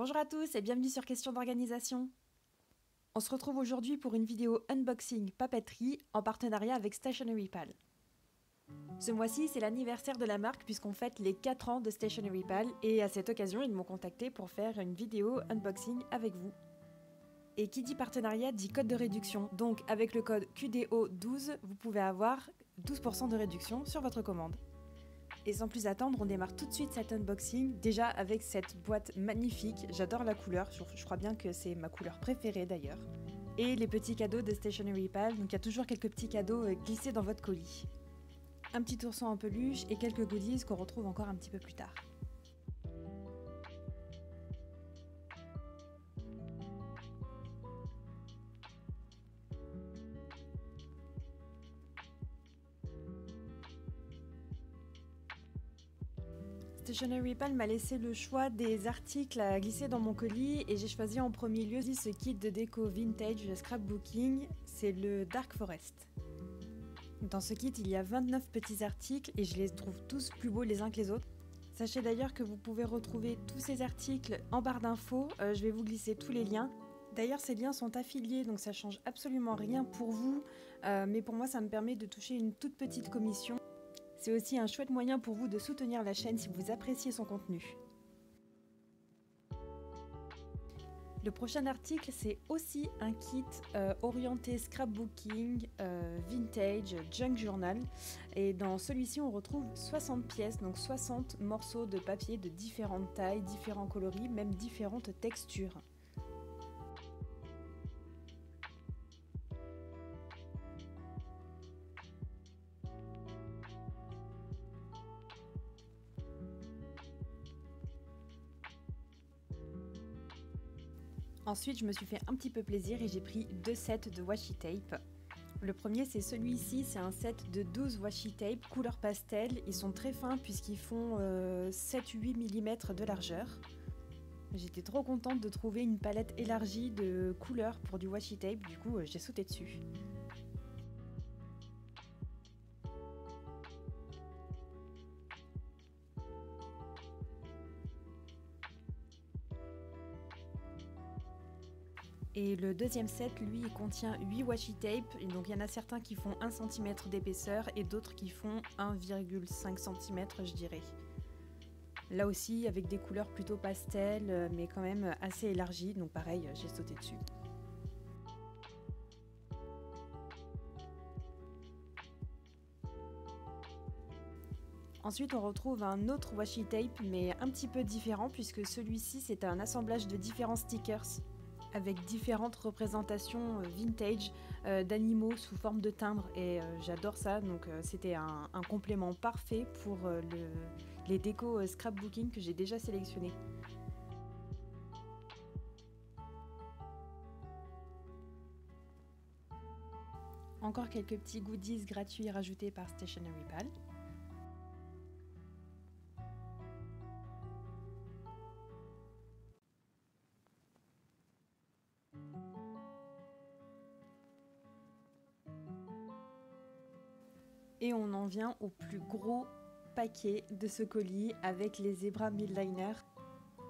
Bonjour à tous et bienvenue sur Question d'organisation. On se retrouve aujourd'hui pour une vidéo unboxing papeterie en partenariat avec Stationery Pal. Ce mois-ci, c'est l'anniversaire de la marque puisqu'on fête les 4 ans de Stationery Pal et à cette occasion, ils m'ont contacté pour faire une vidéo unboxing avec vous. Et qui dit partenariat dit code de réduction. Donc avec le code QDO12, vous pouvez avoir 12% de réduction sur votre commande. Et sans plus attendre, on démarre tout de suite cet unboxing, déjà avec cette boîte magnifique. J'adore la couleur, je crois bien que c'est ma couleur préférée d'ailleurs. Et les petits cadeaux de Stationery Pal, donc il y a toujours quelques petits cadeaux glissés dans votre colis. Un petit ourson en peluche et quelques goodies qu'on retrouve encore un petit peu plus tard. Stationery Pal m'a laissé le choix des articles à glisser dans mon colis et j'ai choisi en premier lieu ce kit de déco vintage scrapbooking, c'est le Dark Forest. Dans ce kit, il y a 29 petits articles et je les trouve tous plus beaux les uns que les autres. Sachez d'ailleurs que vous pouvez retrouver tous ces articles en barre d'infos, je vais vous glisser tous les liens. D'ailleurs, ces liens sont affiliés, donc ça change absolument rien pour vous, mais pour moi ça me permet de toucher une toute petite commission. C'est aussi un chouette moyen pour vous de soutenir la chaîne si vous appréciez son contenu. Le prochain article, c'est aussi un kit orienté scrapbooking, vintage, junk journal. Et dans celui-ci, on retrouve 60 pièces, donc 60 morceaux de papier de différentes tailles, différents coloris, même différentes textures. Ensuite, je me suis fait un petit peu plaisir et j'ai pris 2 sets de washi tape. Le premier, c'est celui-ci, c'est un set de 12 washi tape couleur pastel. Ils sont très fins puisqu'ils font 7-8 mm de largeur. J'étais trop contente de trouver une palette élargie de couleurs pour du washi tape, du coup j'ai sauté dessus. Et le deuxième set, lui, il contient 8 washi tape, et donc il y en a certains qui font 1 cm d'épaisseur et d'autres qui font 1,5 cm, je dirais. Là aussi, avec des couleurs plutôt pastel, mais quand même assez élargies, donc pareil, j'ai sauté dessus. Ensuite, on retrouve un autre washi tape, mais un petit peu différent, puisque celui-ci, c'est un assemblage de différents stickers avec différentes représentations vintage d'animaux sous forme de timbres et j'adore ça, donc c'était un complément parfait pour les décos scrapbooking que j'ai déjà sélectionnés. Encore quelques petits goodies gratuits rajoutés par Stationery Pal. Et on en vient au plus gros paquet de ce colis avec les Zebra Midliner.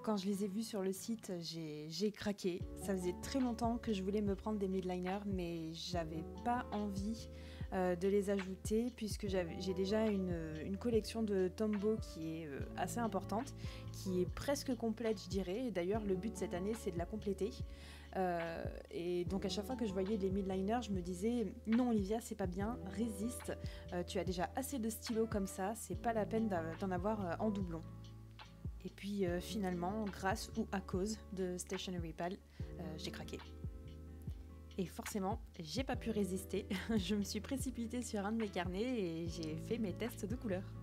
Quand je les ai vus sur le site, j'ai craqué. Ça faisait très longtemps que je voulais me prendre des midliners, mais j'avais pas envie de les ajouter puisque j'ai déjà une collection de Tombow qui est assez importante, qui est presque complète, je dirais. Et d'ailleurs, le but cette année, c'est de la compléter. Et donc à chaque fois que je voyais les midliners, je me disais non Olivia, c'est pas bien, résiste. Tu as déjà assez de stylos comme ça, c'est pas la peine d'en avoir en doublon. Et puis finalement, grâce ou à cause de Stationery Pal, j'ai craqué. Et forcément, j'ai pas pu résister. Je me suis précipitée sur un de mes carnets et j'ai fait mes tests de couleurs.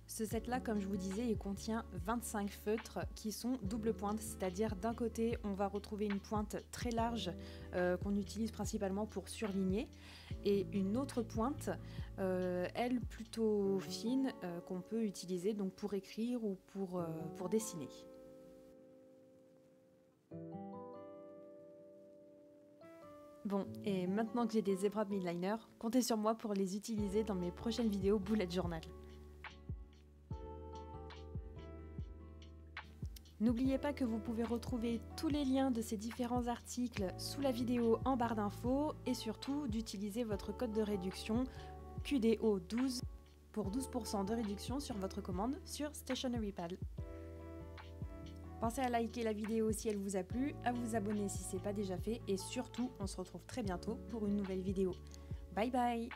Ce set-là, comme je vous disais, il contient 25 feutres qui sont double pointe, c'est-à-dire d'un côté, on va retrouver une pointe très large qu'on utilise principalement pour surligner, et une autre pointe, elle plutôt fine, qu'on peut utiliser donc pour écrire ou pour dessiner. Bon, et maintenant que j'ai des Zebra Midliner, comptez sur moi pour les utiliser dans mes prochaines vidéos bullet journal. N'oubliez pas que vous pouvez retrouver tous les liens de ces différents articles sous la vidéo en barre d'infos et surtout d'utiliser votre code de réduction QDO12 pour 12% de réduction sur votre commande sur StationaryPal. Pensez à liker la vidéo si elle vous a plu, à vous abonner si ce n'est pas déjà fait et surtout on se retrouve très bientôt pour une nouvelle vidéo. Bye bye!